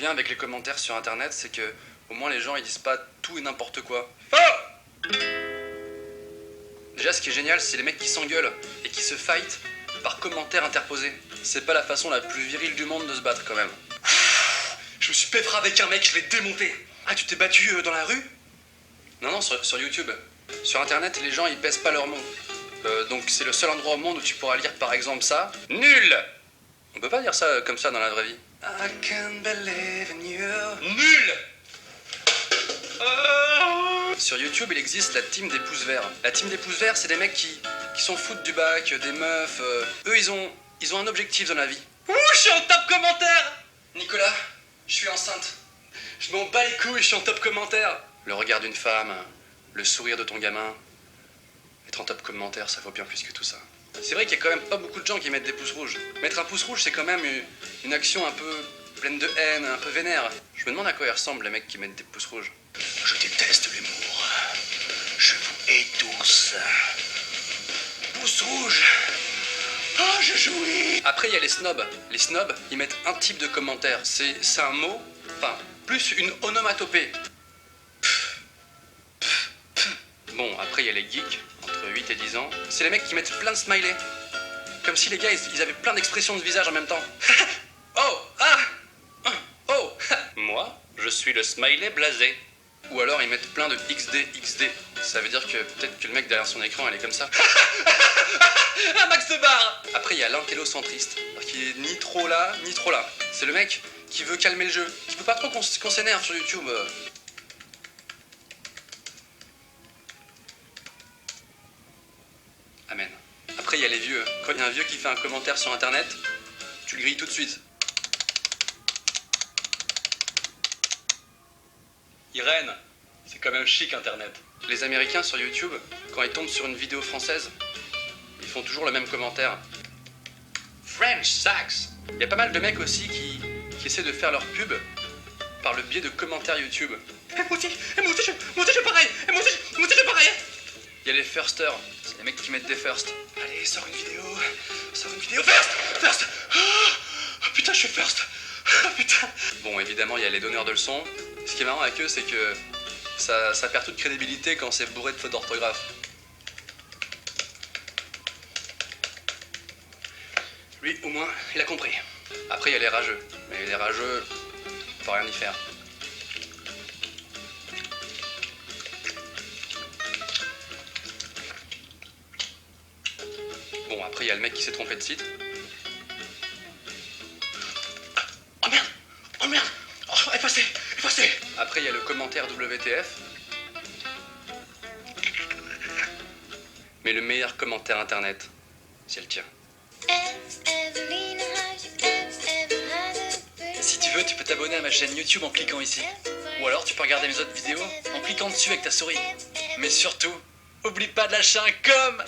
bien avec les commentaires sur internet, c'est que au moins les gens ils disent pas tout et n'importe quoi. Oh! Déjà, ce qui est génial, c'est les mecs qui s'engueulent et qui se fight par commentaires interposés. C'est pas la façon la plus virile du monde de se battre quand même. Je me suis péfra avec un mec, je l'ai démonté. Ah, tu t'es battu dans la rue? Non, non, sur YouTube. Sur internet, les gens ils pèsent pas leurs mots. Donc c'est le seul endroit au monde où tu pourras lire par exemple ça. Nul! On peut pas dire ça comme ça dans la vraie vie. I can't believe in you. Nul! Sur YouTube, il existe la team des pouces verts. La team des pouces verts, c'est des mecs qui s'en foutent du bac, des meufs. Eux, ils ont un objectif dans la vie. Ouh, je suis en top commentaire! Nicolas, je suis enceinte. Je m'en bats les couilles, je suis en top commentaire. Le regard d'une femme, le sourire de ton gamin. Être en top commentaire, ça vaut bien plus que tout ça. C'est vrai qu'il y a quand même pas beaucoup de gens qui mettent des pouces rouges. Mettre un pouce rouge, c'est quand même une action un peu pleine de haine, un peu vénère. Je me demande à quoi ils ressemblent les mecs qui mettent des pouces rouges. Je déteste l'humour. Je vous hais tous. Pouce rouge. Oh, je jouis. Après, il y a les snobs. Les snobs, ils mettent un type de commentaire. C'est un mot, enfin, plus une onomatopée. Bon, après, il y a les geeks, entre 8 et 10 ans. C'est les mecs qui mettent plein de smileys. Comme si les gars, ils avaient plein d'expressions de visage en même temps. Oh, ah, oh. Moi, je suis le smiley blasé. Ou alors ils mettent plein de XD. Ça veut dire que peut-être que le mec derrière son écran, il est comme ça. Un max de barre. Après, il y a l'intellocentriste, qui est ni trop là, ni trop là. C'est le mec qui veut calmer le jeu, qui peut pas trop qu'on s'énerve sur YouTube. Amen. Après, il y a les vieux. Quand il y a un vieux qui fait un commentaire sur internet, tu le grilles tout de suite. Irène, c'est quand même chic internet. Les Américains sur YouTube, quand ils tombent sur une vidéo française, ils font toujours le même commentaire. French sucks. Il y a pas mal de mecs aussi qui essaient de faire leur pub par le biais de commentaires YouTube. Moi aussi, je fais pareil. Moi aussi, je fais pareil. Il y a les firsters, c'est les mecs qui mettent des firsts. Allez, sors une vidéo. First. Oh, putain, je suis first. Oh, putain. Bon, évidemment, il y a les donneurs de leçons. Ce qui est marrant avec eux, c'est que ça perd toute crédibilité quand c'est bourré de fautes d'orthographe. Lui, au moins, il a compris. Après, il y a les rageux. Mais les rageux, on peut rien y faire. Bon, après, il y a le mec qui s'est trompé de site. Oh merde. Oh, effacé. Après, il y a le commentaire WTF. Mais le meilleur commentaire internet, c'est le tien. Si tu veux, tu peux t'abonner à ma chaîne YouTube en cliquant ici. Ou alors tu peux regarder mes autres vidéos en cliquant dessus avec ta souris. Mais surtout, oublie pas de lâcher un com'.